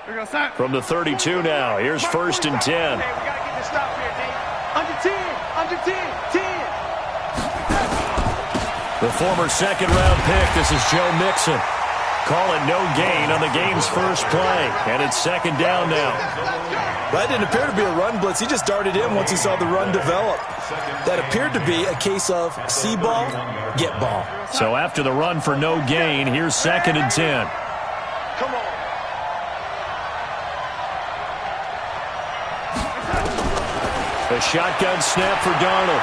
From the 32 now, here's 1st and 10. Okay, we got to get this stop here, D. Under 10, under 10, 10. The former second-round pick, this is Joe Mixon. Call it no gain on the game's first play, and it's 2nd down now. That didn't appear to be a run blitz. He just darted in once he saw the run develop. That appeared to be a case of see ball, get ball. So after the run for no gain, here's 2nd and 10. Come on. A shotgun snap for Darnold.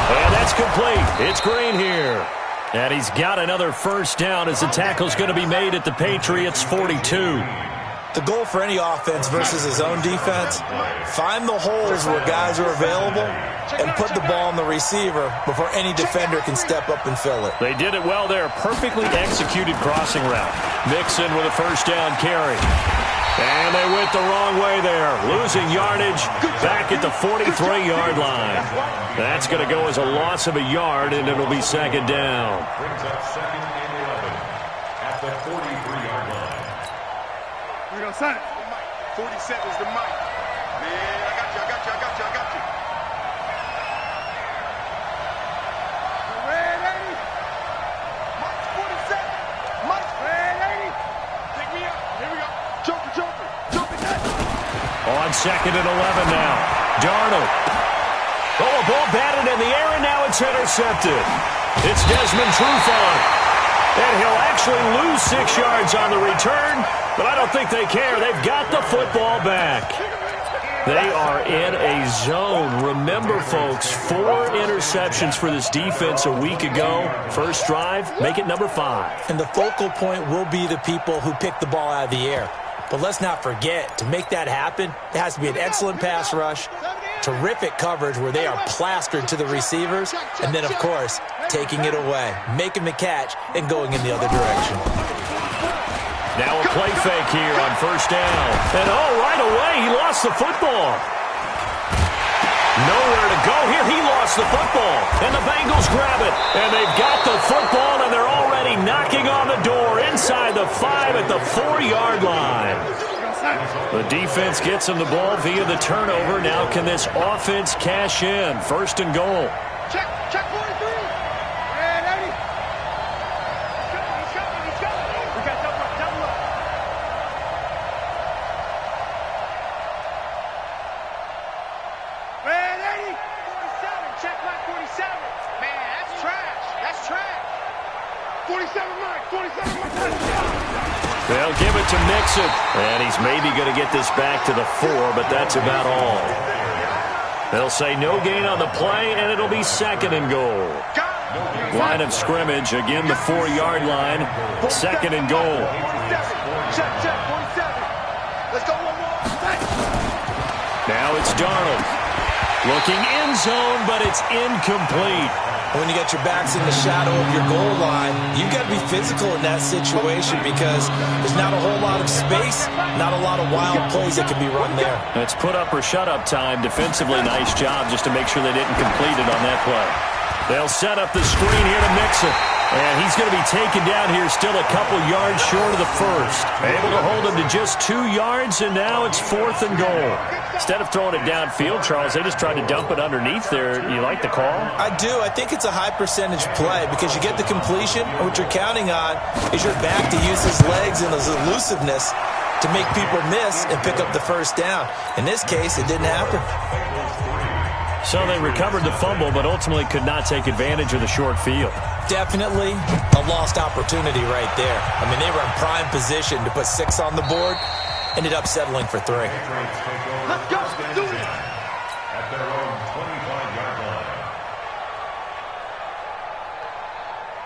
And that's complete. It's Green here. And he's got another 1st down as the tackle's going to be made at the Patriots' 42. The goal for any offense versus his own defense, find the holes where guys are available and put the ball on the receiver before any defender can step up and fill it. They did it well there. Perfectly executed crossing route. Mixon with a 1st down carry. And they went the wrong way there. Losing yardage back at the 43-yard line. That's going to go as a loss of a yard, and it'll be 2nd down. Brings up 2nd and 11 at the 43-yard line. We're going to sign it. 47 is the mic. Man, I got you. Red 80. Mike's 47. Mike's red 80. Pick me up. Here we go. Jumping that. On 2nd and 11 now. Darnold. Oh, a ball batted in the air, and now it's intercepted. It's Desmond Trufant. And he'll actually lose 6 yards on the return, but I don't think they care. They've got the football back. They are in a zone. Remember, folks, 4 interceptions for this defense a week ago. First drive, make it number 5. And the focal point will be the people who pick the ball out of the air. But let's not forget, to make that happen, it has to be an excellent pass rush, terrific coverage where they are plastered to the receivers, and then, of course, taking it away, making the catch, and going in the other direction. Now a play fake here on 1st down. And, right away, he lost the football. Nowhere to go here. He lost the football. And the Bengals grab it. And they've got the football, and they're already knocking on the door inside the 5 at the 4-yard line. The defense gets him the ball via the turnover. Now can this offense cash in? 1st and goal. Check 43. Red 80. He's coming. We got double up. Red 80. 47. Check my 47. Man, that's trash. 47 Mike. 47 Mike. They'll give it to Mixon. And he's maybe going to get this back to the 4, but that's about all. They'll say no gain on the play, and it'll be 2nd and goal. Line of scrimmage, again the 4-yard line. 2nd and goal. Check, 47. Let's go one more. Now it's Darnold. Looking end zone, but it's incomplete. When you got your backs in the shadow of your goal line, you've got to be physical in that situation because there's not a whole lot of space, not a lot of wild plays that can be run there. It's put up or shut up time. Defensively, nice job just to make sure they didn't complete it on that play. They'll set up the screen here to Mixon. And he's going to be taken down here still a couple yards short of the 1st. Able to hold him to just 2 yards, and now it's 4th and goal. Instead of throwing it downfield, Charles, they just tried to dump it underneath there. You like the call? I do. I think it's a high-percentage play because you get the completion, and what you're counting on is your back to use his legs and his elusiveness to make people miss and pick up the 1st down. In this case, it didn't happen. So they recovered the fumble, but ultimately could not take advantage of the short field. Definitely a lost opportunity right there. I mean, they were in prime position to put 6 on the board. Ended up settling for 3. Let's go. Do it. At their own 25-yard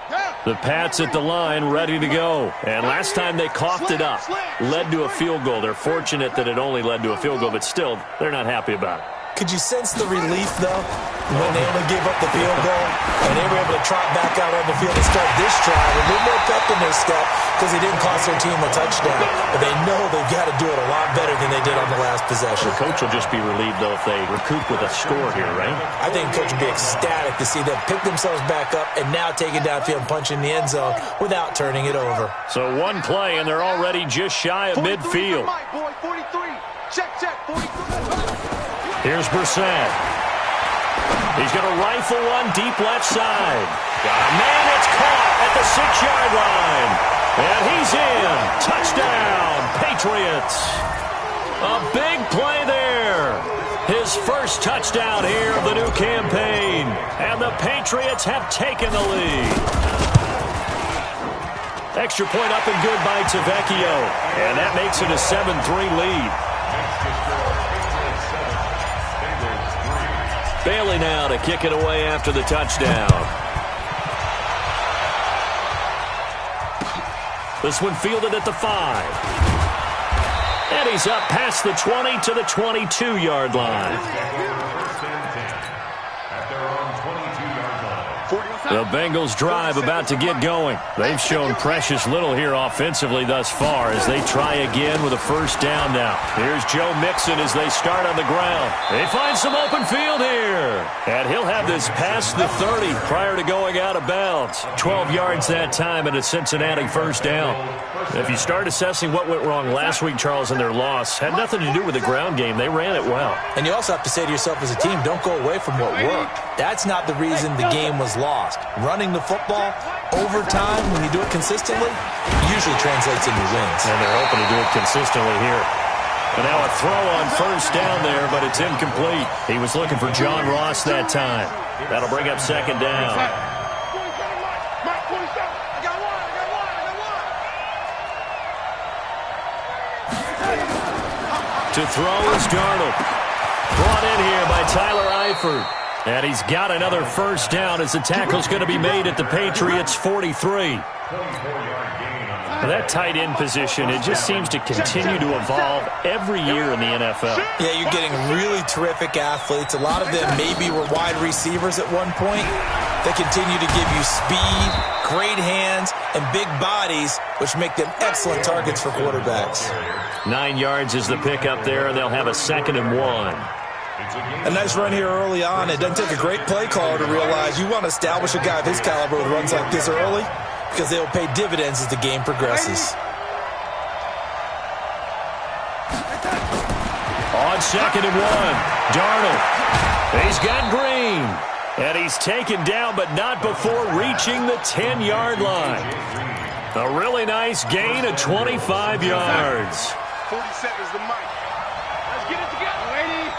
line. The Pats at the line, ready to go. And last time they coughed it up, led to a field goal. They're fortunate that it only led to a field goal, but still, they're not happy about it. Could you sense the relief, though, when they only gave up the field goal and they were able to trot back out on the field and start this drive with a little more pep in their step because they didn't cost their team a touchdown. But they know they've got to do it a lot better than they did on the last possession. The coach will just be relieved, though, if they recoup with a score here, right? I think the coach will be ecstatic to see them pick themselves back up and now take it downfield and punch in the end zone without turning it over. So one play, and they're already just shy of midfield. 43. Check, 43. Here's Brissett. He's going to rifle one deep left side. Got a man, it's caught at the 6-yard line. And he's in. Touchdown, Patriots. A big play there. His first touchdown here of the new campaign. And the Patriots have taken the lead. Extra point up and good by Tavecchio. And that makes it a 7-3 lead. Bailey now to kick it away after the touchdown. This one fielded at the 5. And he's up past the 20 to the 22-yard line. The Bengals drive about to get going. They've shown precious little here offensively thus far as they try again with a first down now. Here's Joe Mixon as they start on the ground. They find some open field here. And he'll have this past the 30 prior to going out of bounds. 12 yards that time and a Cincinnati first down. If you start assessing what went wrong last week, Charles, in their loss, had nothing to do with the ground game. They ran it well. And you also have to say to yourself as a team, don't go away from what worked. That's not the reason the game was lost. Running the football over time, when you do it consistently, usually translates into wins. And they're hoping to do it consistently here. And now a throw on first down there, but it's incomplete. He was looking for John Ross that time. That'll bring up second down. To throw is Darnold. Brought in here by Tyler Eifert. And he's got another first down as the tackle's going to be made at the Patriots' 43. Well, that tight end position, it just seems to continue to evolve every year in the NFL. Yeah, you're getting really terrific athletes. A lot of them maybe were wide receivers at one point. They continue to give you speed, great hands, and big bodies, which make them excellent targets for quarterbacks. 9 yards is the pickup there, and they'll have a 2nd and 1. A nice run here early on. It doesn't take a great play caller to realize you want to establish a guy of his caliber with runs like this early because they will pay dividends as the game progresses. On 2nd and 1, Darnold. He's got Green. And he's taken down, but not before reaching the 10-yard line. A really nice gain of 25 yards. 40 seconds to Mike. Let's get it together, lady.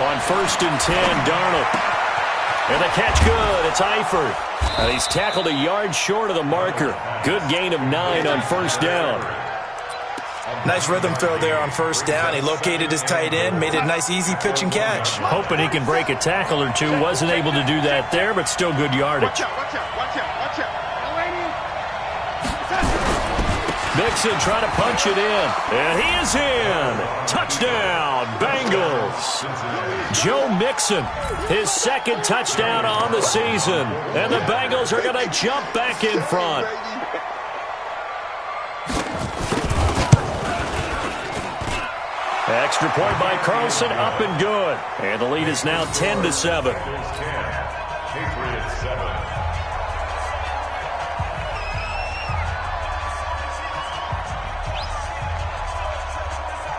On 1st and 10, Darnold. And the catch good. It's Eifert. And he's tackled a yard short of the marker. Good gain of 9 on first down. Nice rhythm throw there on first down. He located his tight end, made it a nice easy pitch and catch. Hoping he can break a tackle or two. Wasn't able to do that there, but still good yardage. Watch out, watch out, watch out, watch out. Mixon trying to punch it in. And he is in. Touchdown, Bengals. Joe Mixon, his 2nd touchdown on the season. And the Bengals are going to jump back in front. Extra point by Carlson, up and good. And the lead is now 10-7.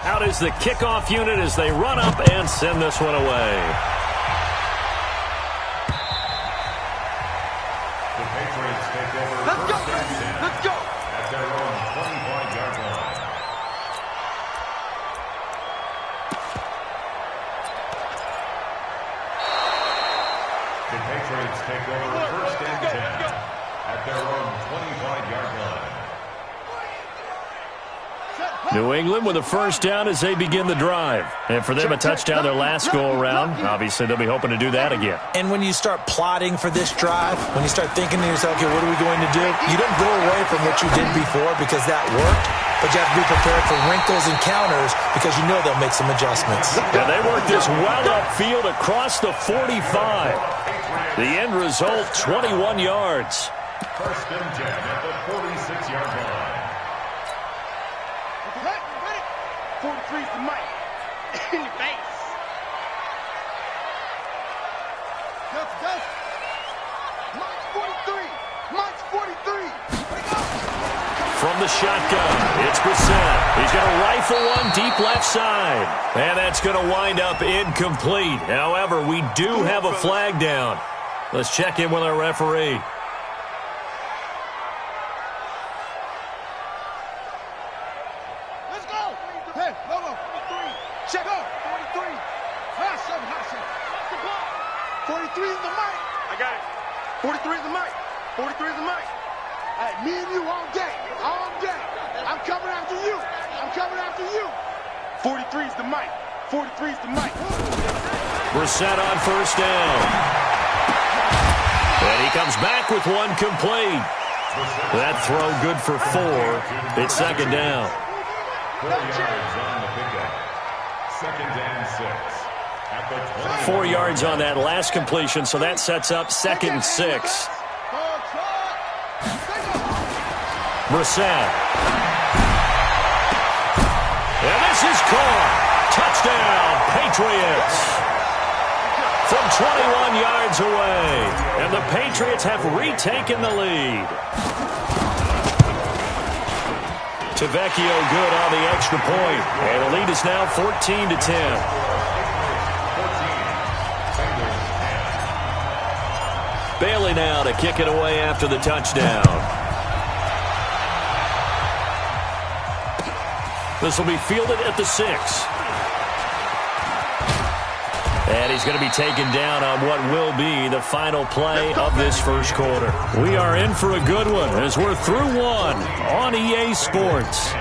Out is the kickoff unit as they run up and send this one away. The Patriots take over. Let's go, let's go. At their own 25-yard line. The Patriots take over 1st and 10 at their own 25-yard line. Set, New England with a first down as they begin the drive. And for them, a touchdown their last go-around. Obviously, they'll be hoping to do that again. And when you start plotting for this drive, when you start thinking to yourself, okay, what are we going to do? You don't go away from what you did before because that worked, but you have to be prepared for wrinkles and counters because you know they'll make some adjustments. And they work this well upfield across the 45. The end result, 21 yards. First and 10 at the 46-yard line. 43's the mic. In your face. Go. Mike's 43. Mike's 43. From the shotgun, it's Brissett. He's going to rifle one deep left side. And that's going to wind up incomplete. However, we do have a flag down. Let's check in with our referee. Let's go. Hey, Lobo. 43. Check out. 43. Hot shot. 43 is the mic. I got it. 43 is the mic. 43 is the mic. Hey, me and you all day. All day. I'm coming after you. 43 is the mic. 43 is the mic. Brissett on first down. And he comes back with one complete. That throw good for 4. It's second down. 4 yards on the pickup. Second and 6. At the 4 yards on that last completion, so that sets up second and 6. Brissett. And this is caught. Touchdown, Patriots. From 21 yards away. And the Patriots have retaken the lead. Tavecchio good on the extra point. And the lead is now 14-10. Bailey now to kick it away after the touchdown. This will be fielded at the 6. And he's going to be taken down on what will be the final play of this first quarter. We are in for a good one as we're through one on EA Sports.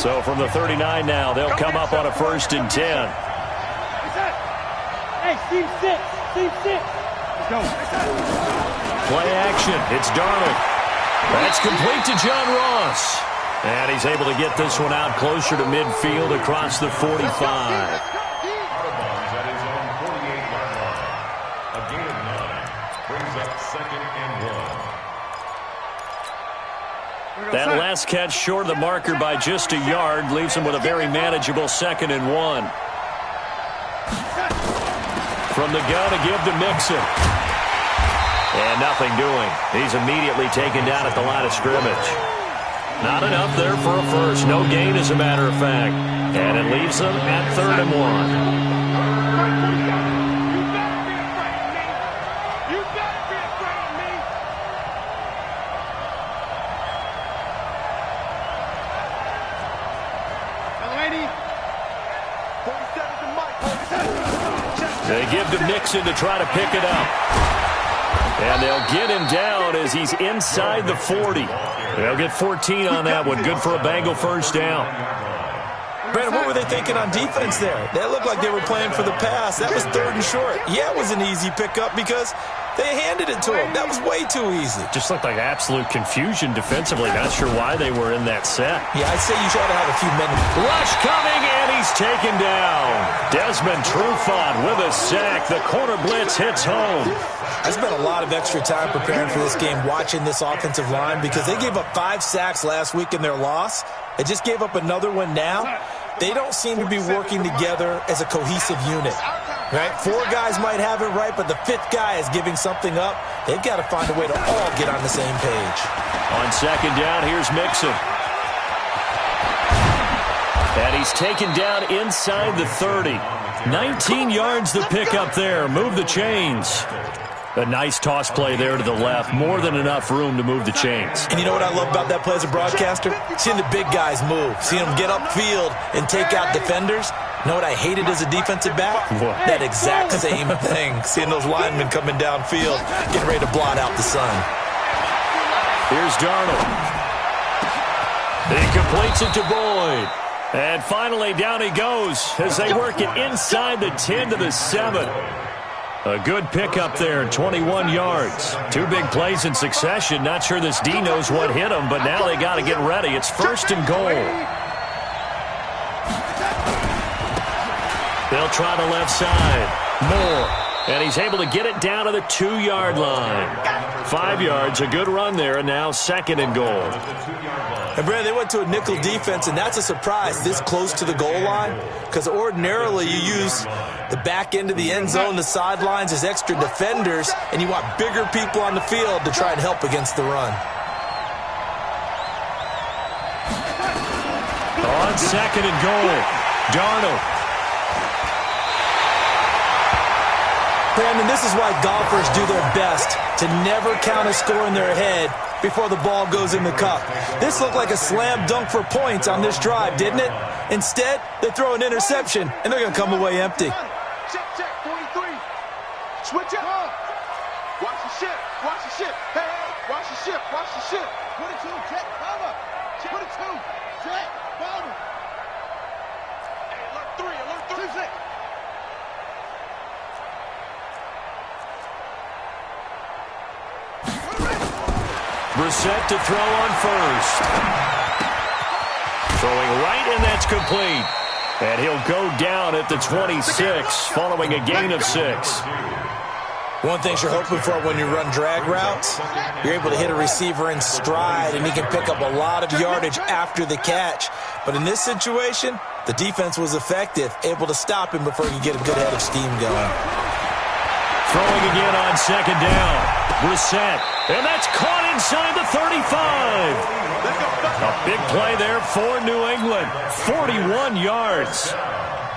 So from the 39 now, they'll come up on a first and 10. Hey, team 6. Let's go. Play action. It's Darnold. That's complete to John Ross. And he's able to get this one out closer to midfield across the 45. Out of bounds at his own 48-yard line. A gain of 9 brings up second and 1. That last catch short of the marker by just a yard leaves him with a very manageable second and 1. From the gun to give to Mixon. And nothing doing. He's immediately taken down at the line of scrimmage. Not enough there for a first. No gain, as a matter of fact. And it leaves them at 3rd and 1. You better be afraid of me. Lady. 47's the mic. They give to Mixon to try to pick it up. And they'll get him down as he's inside the 40. They'll get 14 on that one. Good for a Bengal first down. Brandon, what were they thinking on defense there? They looked like they were playing for the pass. That was 3rd and short. Yeah, it was an easy pickup because they handed it to him. That was way too easy. Just looked like absolute confusion defensively. Not sure why they were in that set. Yeah, I'd say you should have a few minutes. Rush coming, and he's taken down. Desmond Trufant with a sack. The corner blitz hits home. I spent a lot of extra time preparing for this game, watching this offensive line, because they gave up 5 sacks last week in their loss. They just gave up another one now. They don't seem to be working together as a cohesive unit. Right? 4 guys might have it right, but the 5th guy is giving something up. They've got to find a way to all get on the same page. On second down, here's Mixon. And he's taken down inside the 30. 19 yards to pick up there. Move the chains. A nice toss play there to the left. More than enough room to move the chains. And you know what I love about that play as a broadcaster? Seeing the big guys move. Seeing them get upfield and take out defenders. You know what I hated as a defensive back? What? That exact same thing. Seeing those linemen coming downfield, getting ready to blot out the sun. Here's Darnold. He completes it to Boyd. And finally, down he goes as they work it inside the 10 to the 7. A good pickup there, 21 yards. 2 big plays in succession. Not sure this D knows what hit him, but now they got to get ready. It's 1st and goal. They'll try the left side. Moore. And he's able to get it down to the 2-yard line. 5 yards, a good run there, and now 2nd and goal. And, Brad, they went to a nickel defense, and that's a surprise this close to the goal line, because ordinarily you use the back end of the end zone, the sidelines as extra defenders, and you want bigger people on the field to try and help against the run. On 2nd and goal, Darnold. Brandon, this is why golfers do their best to never count a score in their head before the ball goes in the cup. This looked like a slam dunk for points on this drive, didn't it? Instead, they throw an interception, and they're going to come away empty. Check, 43. Switch it up. Watch the ship. Hey, watch the ship. 22, check, cover. 22, check, cover. Hey, alert 3. 6. Brissett to throw on first. Throwing right, and that's complete. And he'll go down at the 26 following a gain of 6. One thing you're hoping for when you run drag routes, you're able to hit a receiver in stride, and he can pick up a lot of yardage after the catch. But in this situation, the defense was effective, able to stop him before he could get a good head of steam going. Throwing again on 2nd down. Brissett, and that's caught inside the 35. A big play there for New England. 41 yards.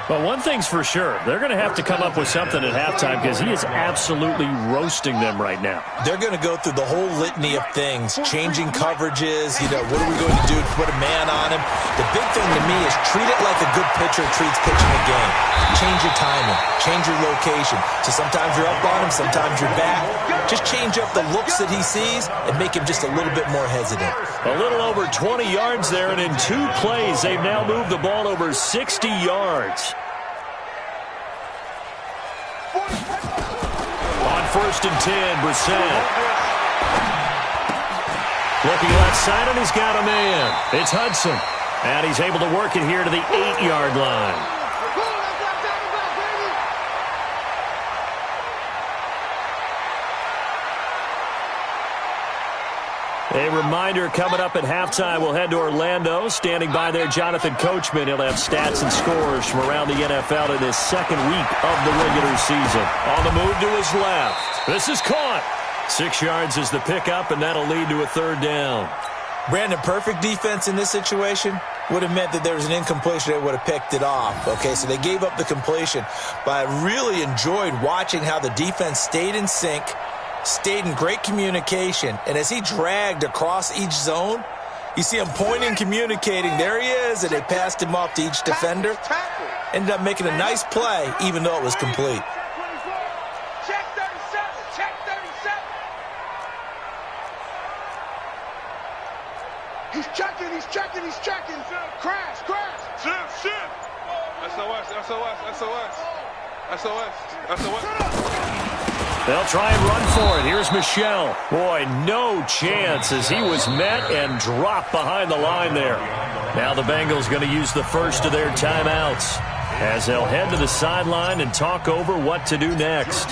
But one thing's for sure, they're going to have to come up with something at halftime because he is absolutely roasting them right now. They're going to go through the whole litany of things, changing coverages, what are we going to do to put a man on him? The big thing to me is treat it like a good pitcher treats pitching a game. Change your timing, change your location. So sometimes you're up on him, sometimes you're back. Just change up the looks that he sees and make him just a little bit more hesitant. A little over 20 yards there, and in 2 plays, they've now moved the ball over 60 yards. On 1st and 10, Brissett. Looking left side, and he's got a man. It's Hudson. And he's able to work it here to the 8-yard line. A reminder coming up at halftime, we'll head to Orlando. Standing by there, Jonathan Coachman. He'll have stats and scores from around the NFL in his 2nd week of the regular season. On the move to his left. This is caught. 6 yards is the pickup, and that'll lead to a 3rd down. Brandon, perfect defense in this situation would have meant that there was an incompletion. They would have picked it off. Okay, so they gave up the completion. But I really enjoyed watching how the defense stayed in sync, stayed in great communication, and as he dragged across each zone, you see him pointing, communicating. There he is, and they passed him off to each defender. Ended up making a nice play, even though it was complete. Check 37. He's checking. Crash. Ship. SOS. They'll try and run for it. Here's Michel. Boy, no chance as he was met and dropped behind the line there. Now the Bengals going to use the first of their timeouts as they'll head to the sideline and talk over what to do next.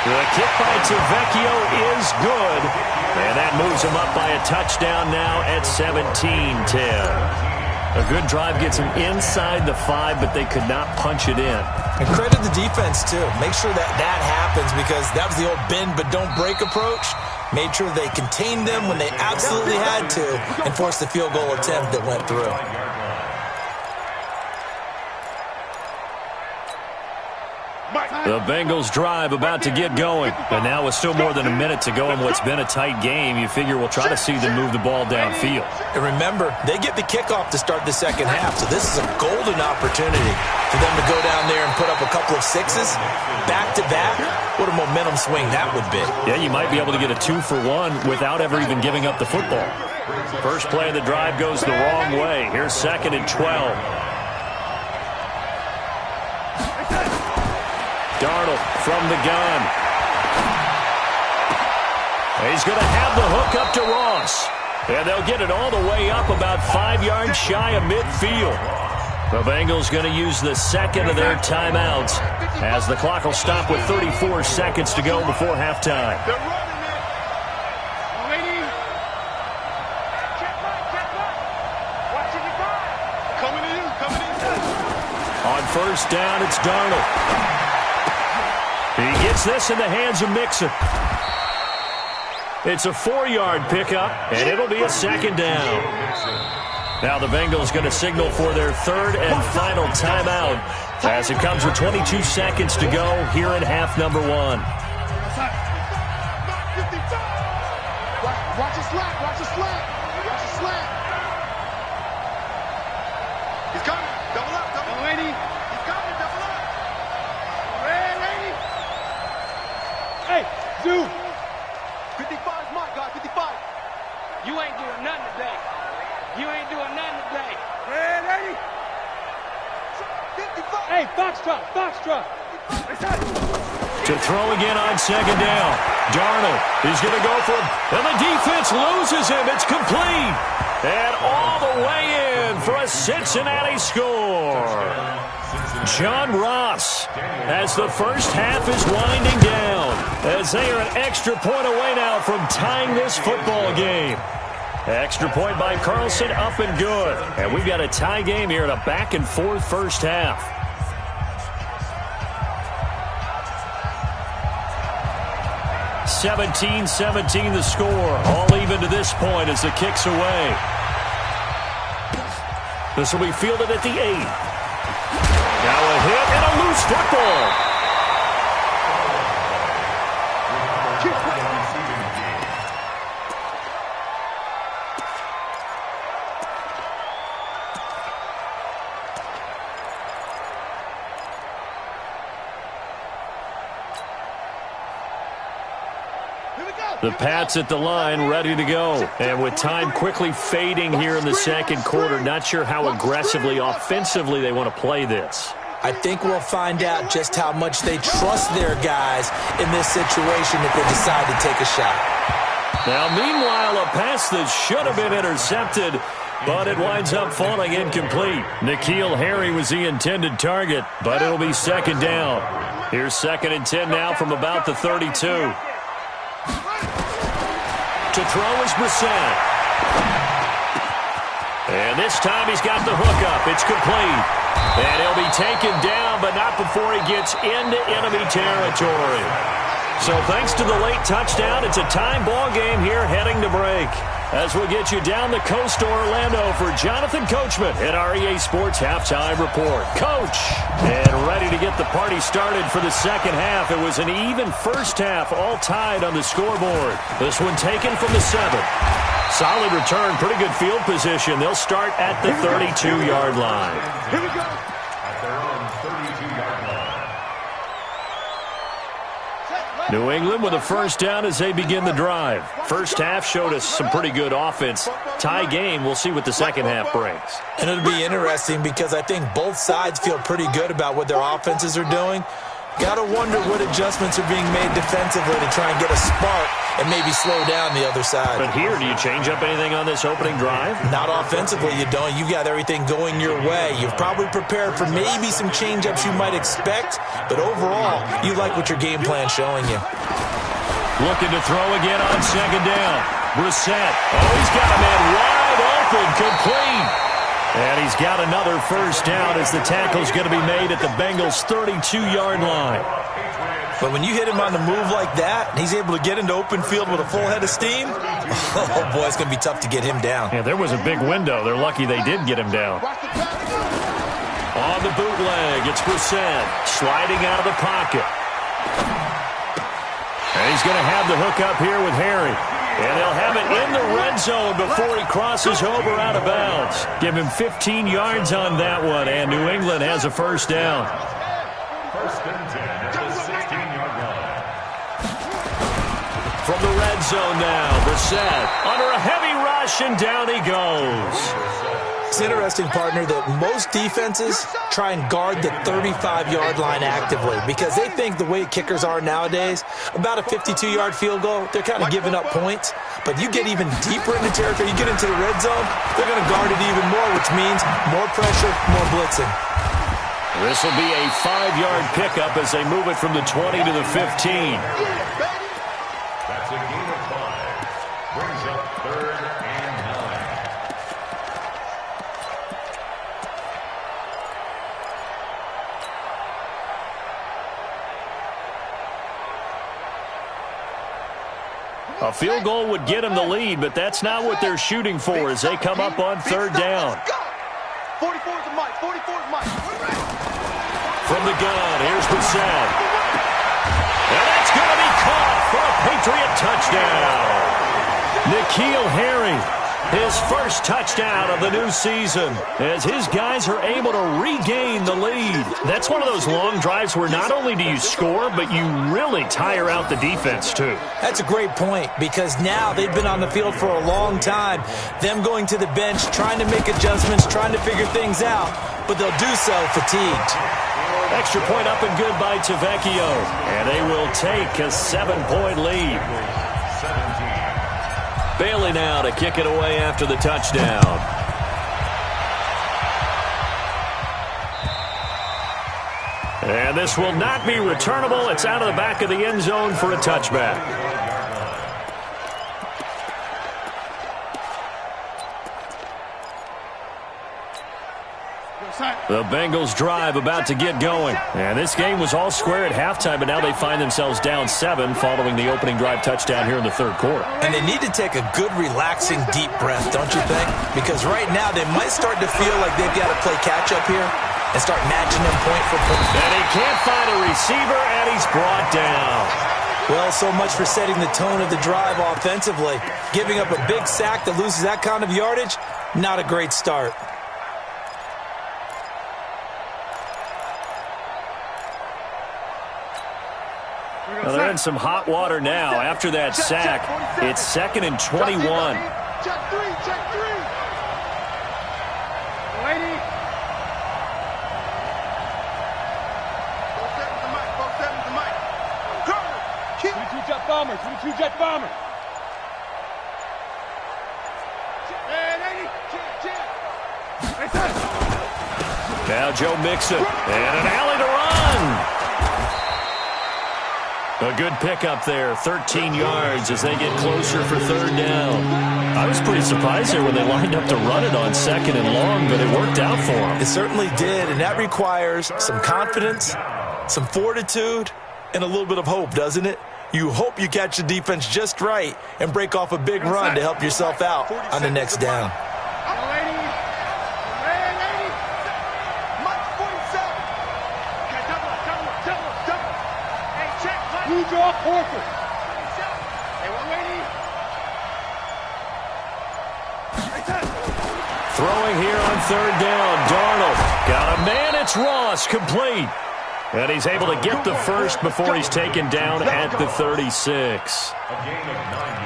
The kick by Tavecchio is good, and that moves him up by a touchdown now at 17-10. A good drive gets him inside the 5, but they could not punch it in. And credit the defense, too. Make sure that happens, because that was the old bend but don't break approach. Made sure they contained them when they absolutely had to and forced the field goal attempt that went through. Mike. The Bengals drive about to get going. And now with still more than a minute to go in what's been a tight game, you figure we'll try to see them move the ball downfield. And remember, they get the kickoff to start the second half, so this is a golden opportunity for them to go down there and put up a couple of sixes back-to-back. What a momentum swing that would be. Yeah, you might be able to get a 2-for-1 without ever even giving up the football. First play of the drive goes the wrong way. Here's 2nd and 12. Darnold from the gun. He's going to have the hook up to Ross. And they'll get it all the way up about 5 yards shy of midfield. The Bengals going to use the second of their timeouts as the clock will stop with 34 seconds to go before halftime. They're running it. Lady. Check back. Watching the guy. Coming to you. On first down, it's Darnold. He gets this in the hands of Mixon. It's a 4-yard pickup, and it'll be a 2nd down. Now the Bengals going to signal for their 3rd and final timeout as it comes with 22 seconds to go here in half number 1. Watch the slant. Watch the slant. He's coming. Double up. Lady. He's coming. Double up. Red lady. Hey, dude. 55 is my guy. 55. You ain't doing nothing today. Red lady. 55. Hey, Foxtrot. To throw again on 2nd down. Darnold, he's going to go for him. And the defense loses him. It's complete. And all the way in for a Cincinnati score. John Ross, as the first half is winding down, as they are an extra point away now from tying this football game. Extra point by Carlson, up and good. And we've got a tie game here in a back-and-forth first half. (17-17) the score. All even to this point as the kick's away. This will be fielded at the 8. Now a hit and a loose football. The Pats at the line, ready to go. And with time quickly fading here in the second quarter, not sure how aggressively, offensively they want to play this. I think we'll find out just how much they trust their guys in this situation if they decide to take a shot. Now, meanwhile, a pass that should have been intercepted, but it winds up falling incomplete. N'Keal Harry was the intended target, but it'll be 2nd down. Here's 2nd and 10 now from about the 32. To throw is Brissett. And this time he's got the hook up. It's complete. And he'll be taken down, but not before he gets into enemy territory. So thanks to the late touchdown, it's a time ball game here heading to break. As we'll get you down the coast to Orlando for Jonathan Coachman at REA Sports Halftime Report. Coach, and ready to get the party started for the second half. It was an even first half, all tied on the scoreboard. This one taken from the 7. Solid return, pretty good field position. They'll start at the 32-yard line. Here we go. At their own 32-yard line. New England with a first down as they begin the drive. First half showed us some pretty good offense. Tie game, we'll see what the second half brings. And it'll be interesting because I think both sides feel pretty good about what their offenses are doing. Got to wonder what adjustments are being made defensively to try and get a spark and maybe slow down the other side. But here, do you change up anything on this opening drive? Not offensively, you don't. You got everything going your way. You've probably prepared for maybe some change-ups you might expect, but overall, you like what your game plan's showing you. Looking to throw again on 2nd down. Brissett. Oh, he's got a man wide open, complete. And he's got another first down as the tackle's going to be made at the Bengals' 32-yard line. But when you hit him on the move like that, and he's able to get into open field with a full head of steam, oh, boy, it's going to be tough to get him down. Yeah, there was a big window. They're lucky they did get him down. On the bootleg. It's Brissett sliding out of the pocket. And he's going to have the hook up here with Harry. And they'll have it in the red zone before he crosses over out of bounds. Give him 15 yards on that one, and New England has a first down. First and 10 at the 16-yard line. From the red zone now, Brissett under a heavy rush, and down he goes. It's interesting, partner, that most defenses try and guard the 35-yard line actively because they think the way kickers are nowadays, about a 52-yard field goal, they're kind of giving up points. But you get even deeper into territory, you get into the red zone, they're going to guard it even more, which means more pressure, more blitzing. This will be a 5-yard pickup as they move it from the 20 to the 15. That's a gain of 5. Brings up 3rd and 9. A field goal would get them the lead, but that's not what they're shooting for as they come up on 3rd down. 44's the mic. 44's Mike. From the gun, here's Brissett. And that's going to be caught for a Patriot touchdown. N'Keal Harry, his first touchdown of the new season, as his guys are able to regain the lead. That's one of those long drives where not only do you score, but you really tire out the defense too. That's a great point because now they've been on the field for a long time. Them going to the bench, trying to make adjustments, trying to figure things out, but they'll do so fatigued. Extra point up and good by Tavecchio, and they will take a 7-point lead. 17. Bailey now to kick it away after the touchdown. And this will not be returnable. It's out of the back of the end zone for a touchback. The Bengals drive about to get going. And this game was all square at halftime, but now they find themselves down 7 following the opening drive touchdown here in the 3rd quarter. And they need to take a good, relaxing, deep breath, don't you think? Because right now they might start to feel like they've got to play catch-up here and start matching them point for point. And he can't find a receiver, and he's brought down. Well, so much for setting the tone of the drive offensively. Giving up a big sack that loses that kind of yardage, not a great start. Well, they're in some hot water now. After that sack, it's 2nd and 21. Check 3, check 3. Lady. Both 7's the mic. Turner, keep 22 jet bomber, 22 jet bomber. Hey, lady. Check. Now Joe Mixon, and an alley to run. A good pickup there, 13 yards as they get closer for 3rd down. I was pretty surprised there when they lined up to run it on 2nd and long, but it worked out for them. It certainly did, and that requires some confidence, some fortitude, and a little bit of hope, doesn't it? You hope you catch the defense just right and break off a big run to help yourself out on the next down. Draw Horford. Throwing here on 3rd down, Darnold. Got a man, it's Ross, complete. And he's able to get the first before he's taken down at the 36.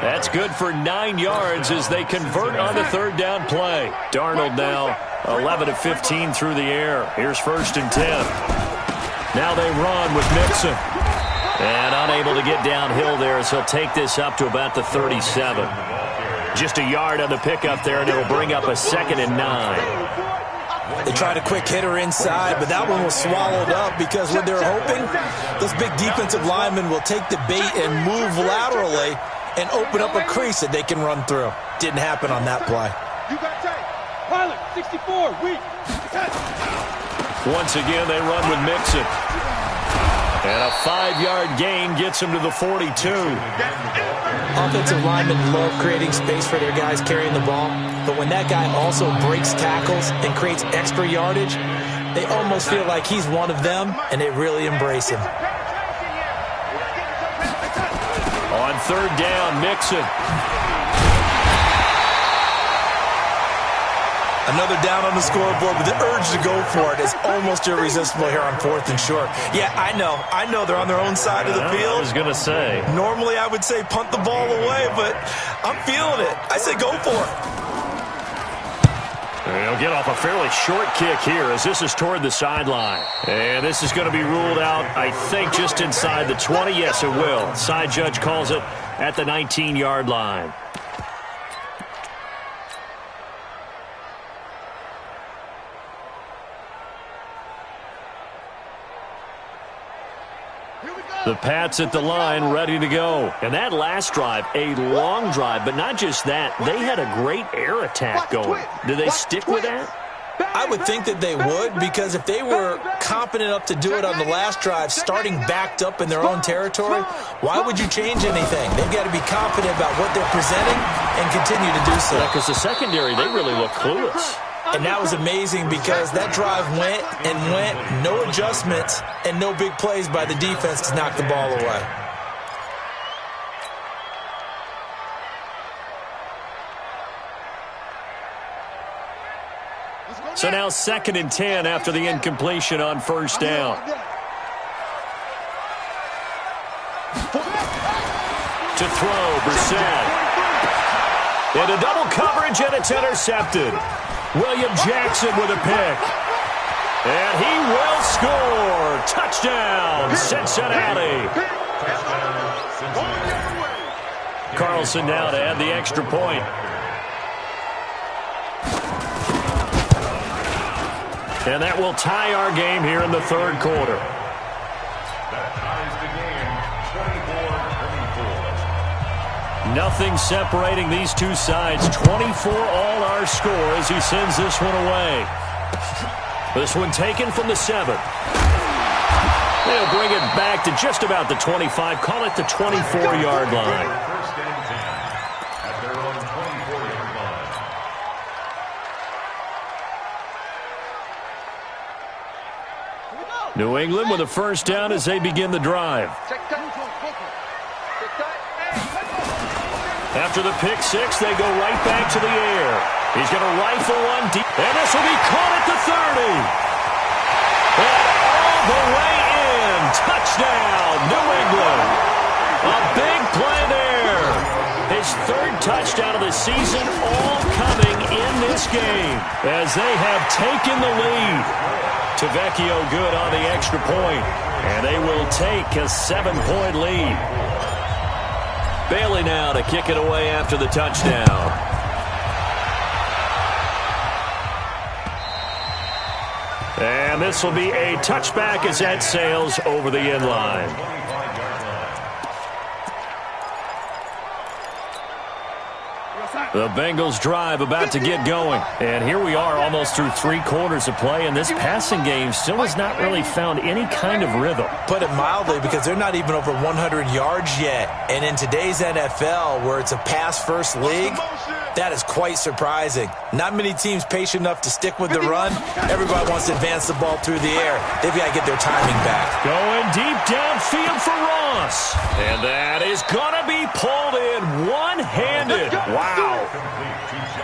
That's good for 9 yards as they convert on the 3rd down play. Darnold now 11 of 15 through the air. Here's 1st and 10. Now they run with Mixon. And unable to get downhill there as he'll take this up to about the 37. Just a yard on the pickup there, and it'll bring up a 2nd and 9. They tried a quick hitter inside, but that one was swallowed up because what they're hoping, those big defensive linemen will take the bait and move laterally and open up a crease that they can run through. Didn't happen on that play. You got tape. Pilot, 64, weak. Once again, they run with Mixon. And a 5-yard gain gets him to the 42. Offensive linemen love creating space for their guys carrying the ball, but when that guy also breaks tackles and creates extra yardage, They almost feel like he's one of them, and they really embrace him. On third down, Mixon. Another down on the scoreboard, but the urge to go for it is almost irresistible here on 4th and short. Yeah, I know they're on their own side of the field. I was going to say. Normally I would say punt the ball away, but I'm feeling it. I say go for it. He'll get off a fairly short kick here as this is toward the sideline. And this is going to be ruled out, I think, just inside the 20. Yes, it will. Side judge calls it at the 19-yard line. The Pats at the line, ready to go. And that last drive, a long drive, but not just that. They had a great air attack going. Do they stick with that? I would think that they would, because if they were confident enough to do it on the last drive, starting backed up in their own territory, why would you change anything? They've got to be confident about what they're presenting and continue to do so. Because the secondary, they really look clueless. And that was amazing because that drive went and went, no adjustments, and no big plays by the defense to knock the ball away. So now 2nd and 10 after the incompletion on first down. To throw, Brissett. Into double coverage, and it's intercepted. William Jackson with a pick. And he will score. Touchdown, Cincinnati. Carlson now to add the extra point. And that will tie our game here in the third quarter. That ties the game, 24-24. Nothing separating these two sides. 24 all our score as he sends this one away. This one taken from the 7. They'll bring it back to just about the 25. Call it the 24-yard line. First and 10 at their own 24-yard line. New England with a first down as they begin the drive. After the pick six, they go right back to the air. He's going to rifle one deep, and this will be caught at the 30. And all the way in. Touchdown, New England. A big play there. His third touchdown of the season, all coming in this game as they have taken the lead. Tavecchio good on the extra point, and they will take a 7-point lead. Bailey now to kick it away after the touchdown. And this will be a touchback as that sails over the end line. The Bengals drive about to get going. And here we are almost through 3 quarters of play, and this passing game still has not really found any kind of rhythm. Put it mildly, because they're not even over 100 yards yet. And in today's NFL, where it's a pass-first league, that is quite surprising. Not many teams patient enough to stick with the run. Everybody wants to advance the ball through the air. They've got to get their timing back. Going deep downfield for Ross. And that is going to be pulled in one-handed. Wow.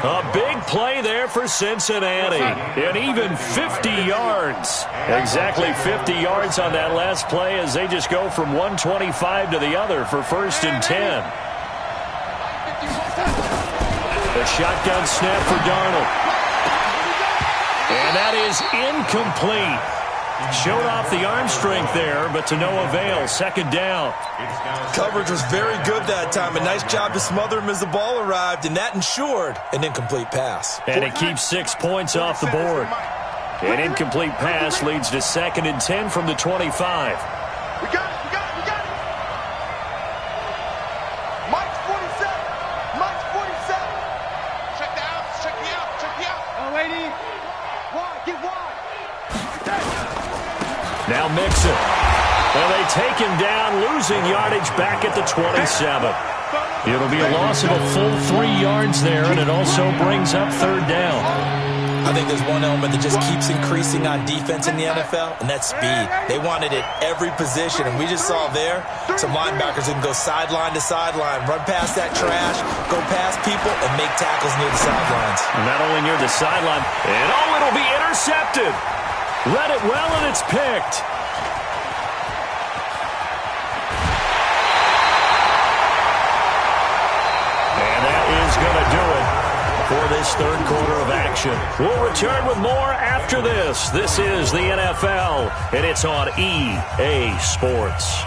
A big play there for Cincinnati. And even 50 yards. Exactly 50 yards on that last play as they just go from 125 to the other for 1st and 10. The shotgun snap for Darnold. And that is incomplete. Showed off the arm strength there, but to no avail. 2nd down. Coverage was very good that time. A nice job to smother him as the ball arrived, and that ensured an incomplete pass. And it keeps 6 points off the board. An incomplete pass leads to 2nd and 10 from the 25. We got it, we got it, we got it. Mike's 47. Mike's 47. Check the out, check the out, check the out. Oh, lady. Wide, get wide. Now Mixon. And they take him down, losing yardage back at the 27. It'll be a loss of a full 3 yards there, and it also brings up 3rd down. I think there's one element that just keeps increasing on defense in the NFL, and that's speed. They want it at every position, and we just saw there some linebackers who can go sideline to sideline, run past that trash, go past people, and make tackles near the sidelines. And not only near the sideline, and it'll be intercepted. Read it well, and it's picked. And that is going to do it for this third quarter of action. We'll return with more after this. This is the NFL, and it's on EA Sports.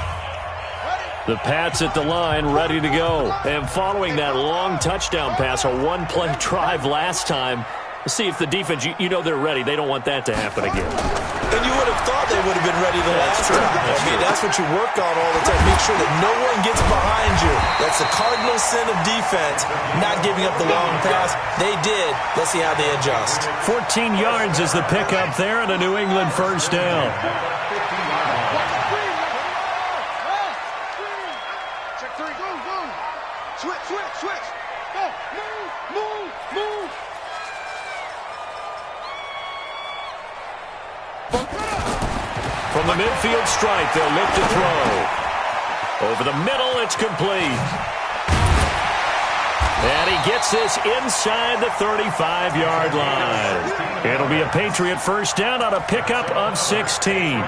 The Pats at the line, ready to go. And following that long touchdown pass, a one-play drive last time, let's see if the defense, you know they're ready. They don't want that to happen again. And you would have thought they would have been ready the last time. I mean, that's what you work on all the time. Make sure that no one gets behind you. That's the cardinal sin of defense, not giving up the long pass. They did. Let's see how they adjust. 14 yards is the pickup there and a New England first down. Check three. Move. Switch. Go. Move. From the midfield stripe, they'll look to throw. Over the middle, it's complete. And he gets this inside the 35-yard line. It'll be a Patriot first down on a pickup of 16.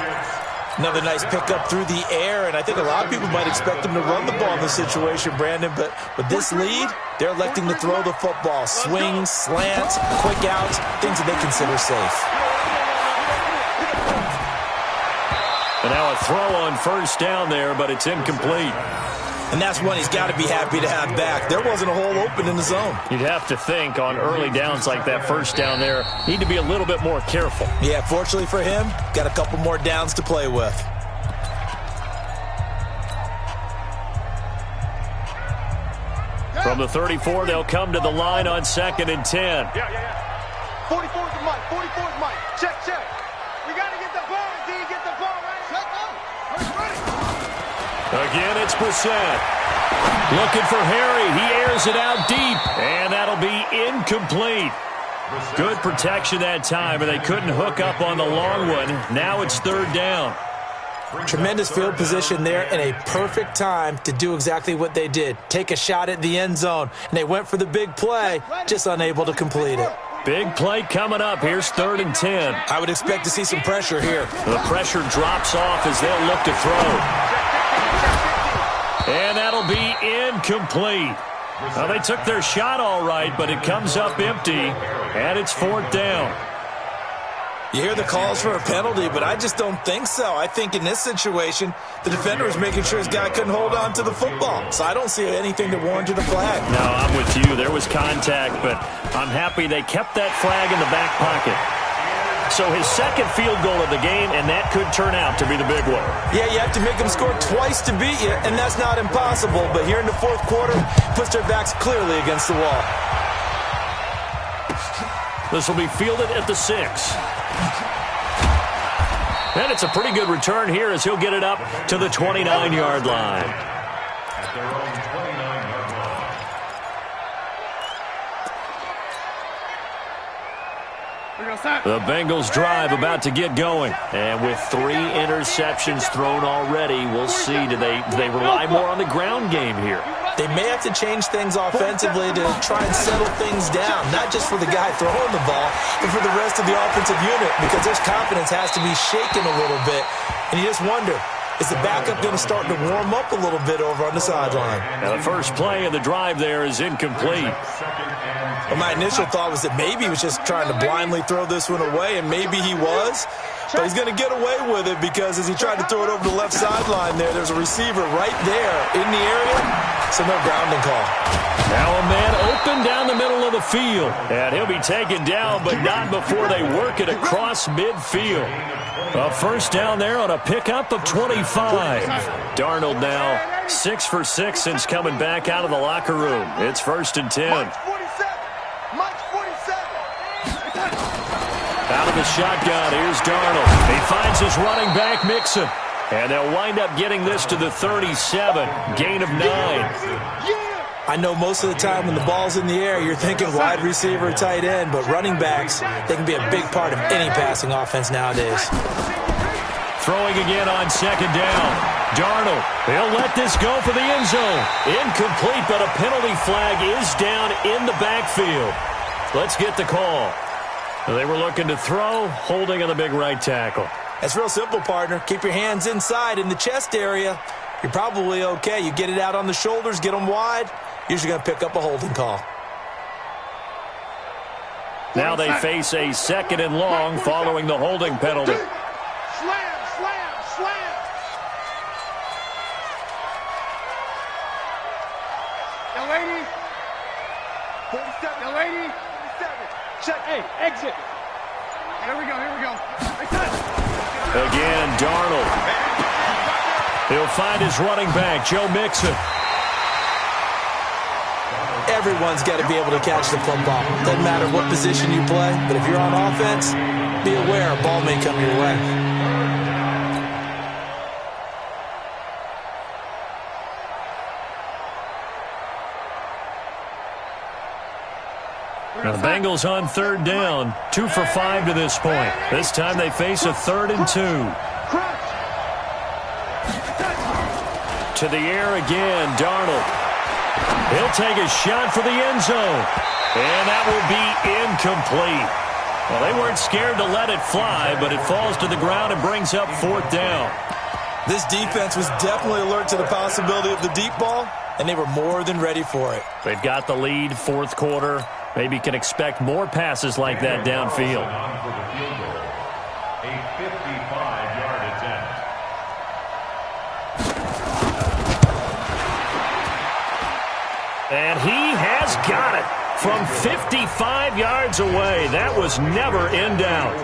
Another nice pickup through the air, and I think a lot of people might expect them to run the ball in this situation, Brandon, but with this lead, they're electing to throw the football. Swings, slants, quick outs, things that they consider safe. And now a throw on first down there, but it's incomplete. And that's one he's got to be happy to have back. There wasn't a hole open in the zone. You'd have to think on early downs like that first down there, need to be a little bit more careful. Yeah, fortunately for him, got a couple more downs to play with. From the 34, they'll come to the line on 2nd and 10. Yeah. 44's Mike. Check. We got to get the ball. D, get the ball right. Check out. Ready. Again, it's Brissett. Looking for Harry. He airs it out deep, and that'll be incomplete. Good protection that time, and they couldn't hook up on the long one. Now it's third down. Tremendous field position there and a perfect time to do exactly what they did. Take a shot at the end zone, and they went for the big play, just unable to complete it. Big play coming up. Here's 3rd and 10. I would expect to see some pressure here. The pressure drops off as they'll look to throw. And that'll be incomplete. Well, they took their shot all right, but it comes up empty, and it's 4th down. You hear the calls for a penalty, but I just don't think so. I think in this situation, the defender was making sure his guy couldn't hold on to the football. So I don't see anything that warranted a flag. No, I'm with you. There was contact, but I'm happy they kept that flag in the back pocket. So his second field goal of the game, and that could turn out to be the big one. Yeah, you have to make them score twice to beat you, and that's not impossible. But here in the 4th quarter, puts their backs clearly against the wall. This will be fielded at the 6. And it's a pretty good return here as he'll get it up to the 29-yard line. At their own 29-yard line. The Bengals drive about to get going. And with 3 interceptions thrown already, we'll see. Do they rely more on the ground game here? They may have to change things offensively to try and settle things down, not just for the guy throwing the ball, but for the rest of the offensive unit, because their confidence has to be shaken a little bit. And you just wonder, is the backup going to start to warm up a little bit over on the sideline? Now the first play of the drive there is incomplete. Well, my initial thought was that maybe he was just trying to blindly throw this one away, and maybe he was. But he's going to get away with it because as he tried to throw it over the left sideline there's a receiver right there in the area, so no grounding call. Now a man open down the middle of the field, and he'll be taken down, but not before they work it across midfield. A first down there on a pickup of 25. Darnold now 6 for 6 since coming back out of the locker room. It's 1st and 10. Mike's 47. Out of the shotgun, here's Darnold. He finds his running back, Mixon. And they'll wind up getting this to the 37. Gain of 9. Yeah! I know most of the time when the ball's in the air, you're thinking wide receiver, tight end, but running backs, they can be a big part of any passing offense nowadays. Throwing again on second down. Darnold, he'll let this go for the end zone. Incomplete, but a penalty flag is down in the backfield. Let's get the call. They were looking to throw, holding on the big right tackle. That's real simple, partner. Keep your hands inside in the chest area. You're probably okay. You get it out on the shoulders, get them wide. Usually going to pick up a holding call. Now they face a second and long following the holding penalty. Slam, slam, slam. Young lady. 47. Young lady. 47. Check. Hey, exit. Here we go, here we go. Again, Darnold. He'll find his running back, Joe Mixon. Everyone's got to be able to catch the football. Doesn't matter what position you play, but if you're on offense, be aware a ball may come your way. Now the Bengals on third down, 2 for 5 to this point. This time they face a 3rd and 2. To the air again, Darnold. He'll take a shot for the end zone. And that will be incomplete. Well, they weren't scared to let it fly, but it falls to the ground and brings up 4th down. This defense was definitely alert to the possibility of the deep ball, and they were more than ready for it. They've got the lead, 4th quarter. Maybe can expect more passes like that downfield. A 55-yard attempt. And he has got it from 55 yards away. That was never in doubt.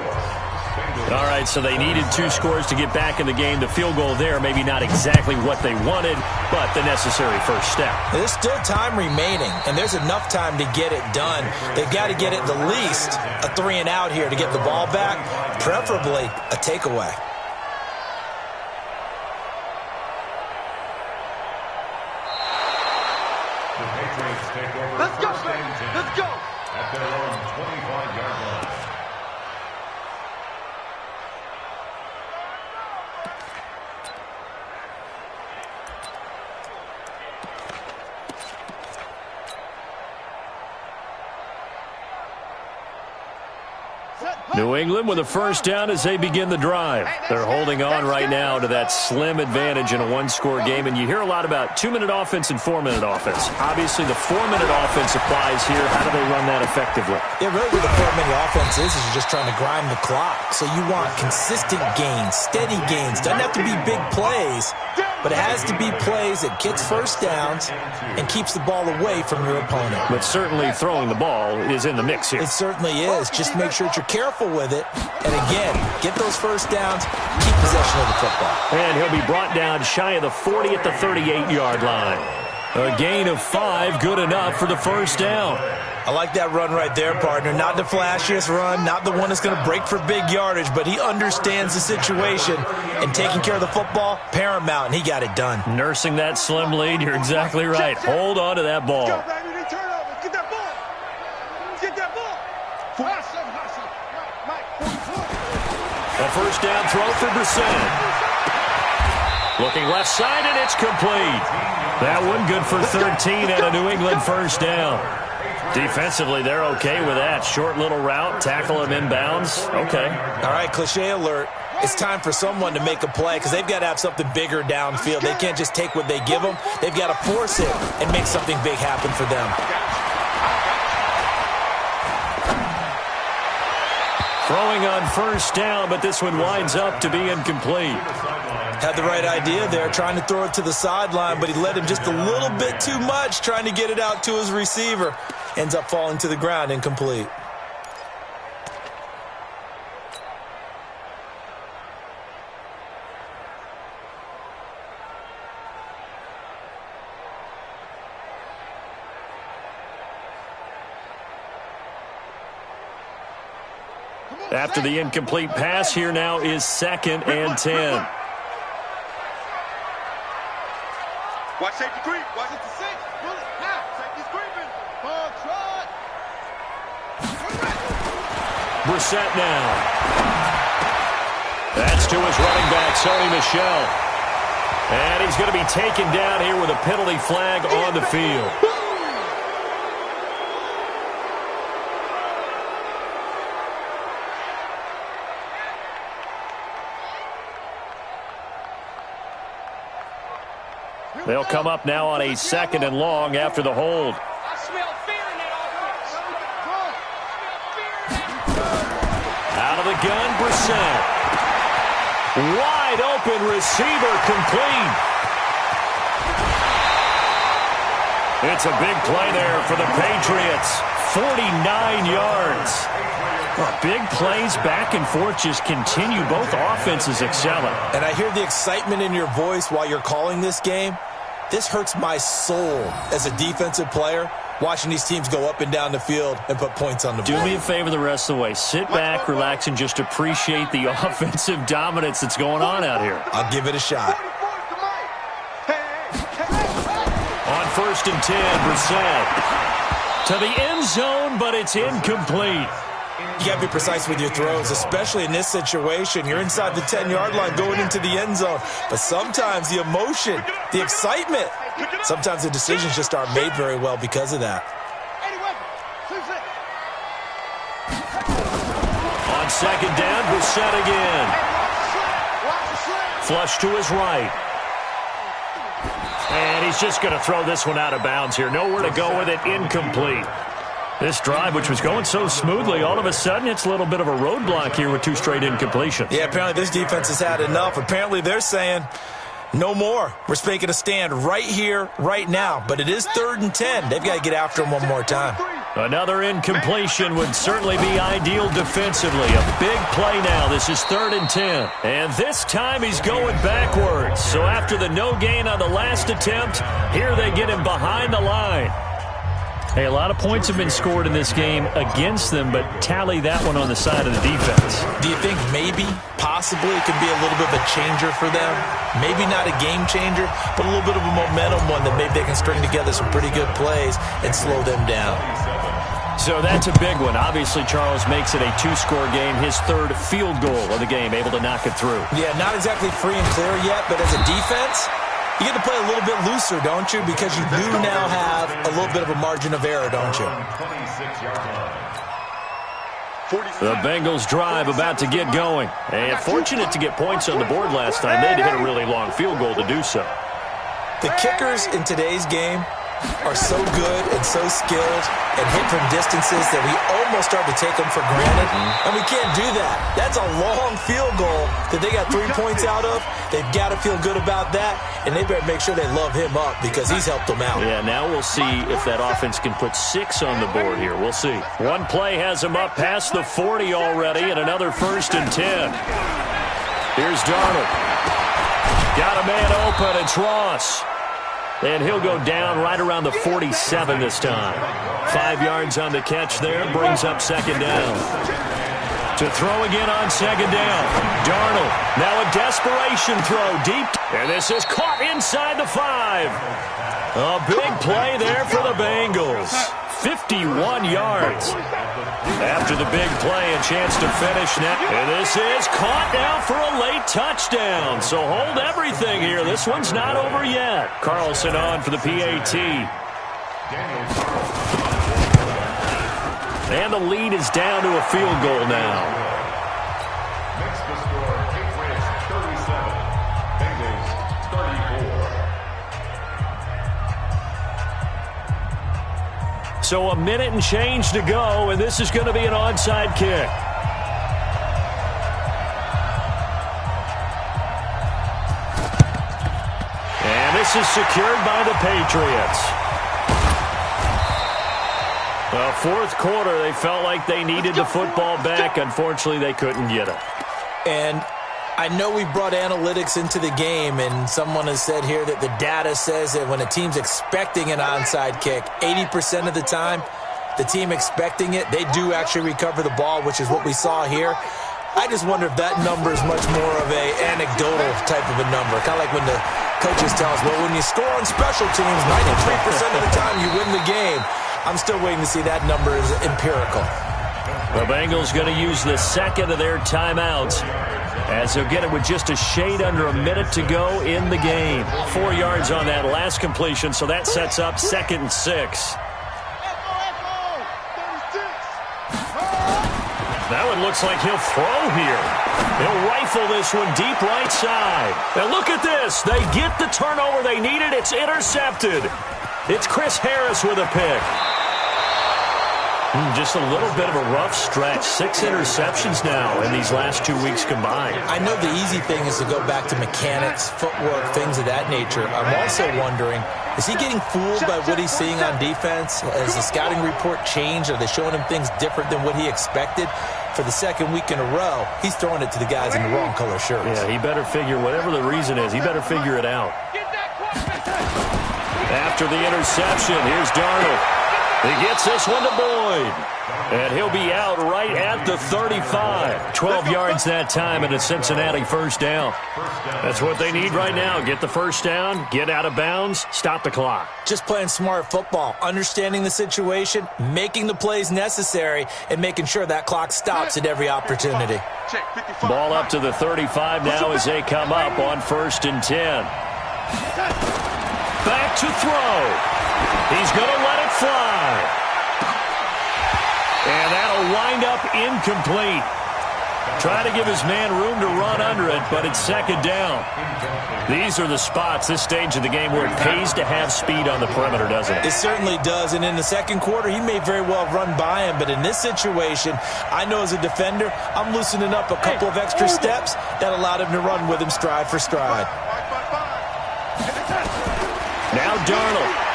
All right, so they needed 2 scores to get back in the game. The field goal there, maybe not exactly what they wanted, but the necessary first step. There's still time remaining, and there's enough time to get it done. They've got to get it the least a 3 and out here to get the ball back, preferably a takeaway. The Patriots take over. Let's go, first and 10 let's go. at their own 25-yard line. New England with a first down as they begin the drive. They're holding on right now to that slim advantage in a 1-score game, and you hear a lot about 2-minute offense and 4-minute offense. Obviously, the 4-minute offense applies here. How do they run that effectively? Yeah, really what the 4-minute offense is you're just trying to grind the clock. So you want consistent gains, steady gains. Doesn't have to be big plays, but it has to be plays that gets first downs and keeps the ball away from your opponent. But certainly throwing the ball is in the mix here. It certainly is. Just make sure that you're careful with it. And again, get those first downs, keep possession of the football. And he'll be brought down shy of the 40 at the 38-yard line. A gain of 5, good enough for the first down. I like that run right there, partner. Not the flashiest run, not the one that's going to break for big yardage, but he understands the situation, and taking care of the football, paramount, and he got it done. Nursing that slim lead, you're exactly right. Hold on to that ball. Go, baby. They turn over. Get that ball. Get that ball. Hustle, hustle. Mike, 44. A first down throw for Brissett. Looking left side, and it's complete. That one good for 13 and a New England first down. Defensively, they're okay with that. Short little route, tackle him inbounds. Okay. All right, cliche alert. It's time for someone to make a play because they've got to have something bigger downfield. They can't just take what they give them. They've got to force it and make something big happen for them. Throwing on first down, but this one winds up to be incomplete. Had the right idea there, trying to throw it to the sideline, but he led him just a little bit too much, trying to get it out to his receiver. Ends up falling to the ground, incomplete. After the incomplete pass, here now is 2nd and 10. Watch safety creep. Watch it to 6. Pull it. Now. now. That's to his running back, Sony Michel. And he's going to be taken down here with a penalty flag on the field. They'll come up now on a 2nd and long after the hold. I smell fear in that offense. Out of the gun, Brissett. Wide open receiver, complete. It's a big play there for the Patriots. 49 yards. Well, big plays back and forth just continue. Both offenses excelling. And I hear the excitement in your voice while you're calling this game. This hurts my soul as a defensive player, watching these teams go up and down the field and put points on the board. Do me a favor the rest of the way. Sit back, relax, and just appreciate the offensive dominance that's going on out here. I'll give it a shot. On 1st and 10, Brissett. To the end zone, but it's incomplete. You got to be precise with your throws, especially in this situation. You're inside the 10-yard line going into the end zone. But sometimes the emotion, the excitement, sometimes the decisions just aren't made very well because of that. On 2nd down, Brissett again. Flush to his right. And he's just going to throw this one out of bounds here. Nowhere to go with it, incomplete. This drive, which was going so smoothly, all of a sudden it's a little bit of a roadblock here with 2 straight incompletions. Yeah, apparently this defense has had enough. Apparently they're saying, no more. We're making a stand right here, right now. But it is 3rd and 10. They've got to get after him one more time. Another incompletion would certainly be ideal defensively. A big play now. This is 3rd and 10. And this time he's going backwards. So after the no gain on the last attempt, here they get him behind the line. Hey, a lot of points have been scored in this game against them, but tally that one on the side of the defense. Do you think maybe, possibly, it could be a little bit of a changer for them? Maybe not a game changer, but a little bit of a momentum one that maybe they can string together some pretty good plays and slow them down. So that's a big one. Obviously, Charles makes it a 2-score game, his 3rd field goal of the game, able to knock it through. Yeah, not exactly free and clear yet, but as a defense, you get to play a little bit looser, don't you? Because you do now have a little bit of a margin of error, don't you? The Bengals drive about to get going. And fortunate to get points on the board last time. They had to hit a really long field goal to do so. The kickers in today's game are so good and so skilled and hit from distances that we almost start to take them for granted. And we can't do that. That's a long field goal that they got 3 points out of. They've got to feel good about that, and they better make sure they love him up because he's helped them out. Yeah, now we'll see if that offense can put 6 on the board here. We'll see. One play has him up past the 40 already, and another 1st and 10. Here's Darnold. Got a man open. It's Ross. And he'll go down right around the 47 this time. 5 yards on the catch there. Brings up 2nd down. To throw again on 2nd down. Darnold. Now a desperation throw deep. And this is caught inside the 5. A big play there for the Bengals. 51 yards. After the big play, a chance to finish now. And this is caught now for a late touchdown. So hold everything here. This one's not over yet. Carlson on for the PAT. And the lead is down to a field goal now. Makes the score Patriots 37, Bengals 34. So a minute and change to go, and this is going to be an onside kick. And this is secured by the Patriots. Well, 4th quarter, they felt like they needed the football back. Unfortunately, they couldn't get it. And I know we brought analytics into the game, and someone has said here that the data says that when a team's expecting an onside kick, 80% of the time, the team expecting it, they do actually recover the ball, which is what we saw here. I just wonder if that number is much more of a anecdotal type of a number. Kind of like when the coaches tell us, well, when you score on special teams, 93% of the time you win the game. I'm still waiting to see that number is empirical. The Bengals going to use the second of their timeouts as they'll get it with just a shade under a minute to go in the game. 4 yards on that last completion, so that sets up 2nd and 6. Now it looks like he'll throw here. He'll rifle this one deep right side. And look at this. They get the turnover they needed. It's intercepted. It's Chris Harris with a pick. Just a little bit of a rough stretch. 6 interceptions now in these last 2 weeks combined. I know the easy thing is to go back to mechanics, footwork, things of that nature. I'm also wondering, is he getting fooled by what he's seeing on defense? Has the scouting report changed? Are they showing him things different than what he expected? For the 2nd week in a row, he's throwing it to the guys in the wrong color shirts. Yeah, he better figure, whatever the reason is, he better figure it out. After the interception, here's Darnold. He gets this one to Boyd. And he'll be out right at the 35. 12 yards that time and a Cincinnati first down. That's what they need right now. Get the first down, get out of bounds, stop the clock. Just playing smart football, understanding the situation, making the plays necessary, and making sure that clock stops at every opportunity. Ball up to the 35 now as they come up on 1st and 10. Back to throw. He's going to let it fly. And that'll wind up incomplete. Try to give his man room to run under it, but it's 2nd down. These are the spots, this stage of the game, where it pays to have speed on the perimeter, doesn't it? It certainly does, and in the 2nd quarter, he may very well run by him, but in this situation, I know as a defender, I'm loosening up a couple of extra steps that allowed him to run with him stride for stride. Now Darnold.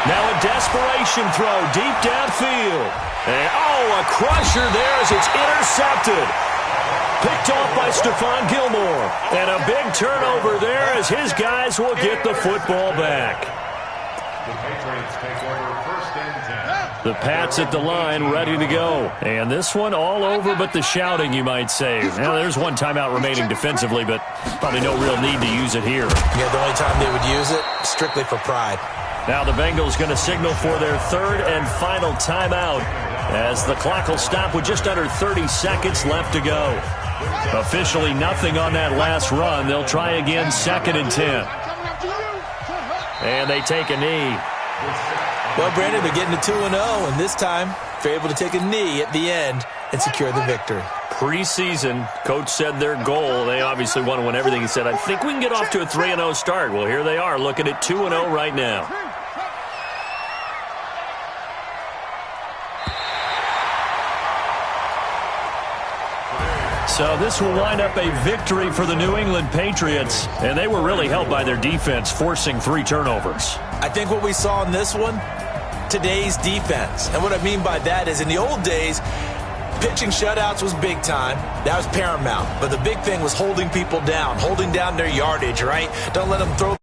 Now a desperation throw deep downfield. And, a crusher there as it's intercepted. Picked off by Stephon Gilmore. And a big turnover there as his guys will get the football back. The Patriots take over 1st and 10. The Pats at the line ready to go. And this one all over but the shouting, you might say. Now, there's one timeout remaining defensively, but probably no real need to use it here. Yeah, the only time they would use it, strictly for pride. Now the Bengals going to signal for their 3rd and final timeout as the clock will stop with just under 30 seconds left to go. Officially nothing on that last run. They'll try again 2nd and 10. And they take a knee. Well, Brandon, they're getting to 2-0, and this time they're able to take a knee at the end and secure the victory. Preseason, coach said their goal, they obviously want to win everything. He said, I think we can get off to a 3-0 start. Well, here they are looking at 2-0 right now. So this will wind up a victory for the New England Patriots, and they were really helped by their defense, forcing 3 turnovers. I think what we saw in this one, today's defense. And what I mean by that is in the old days, pitching shutouts was big time. That was paramount. But the big thing was holding people down, holding down their yardage, right? Don't let them throw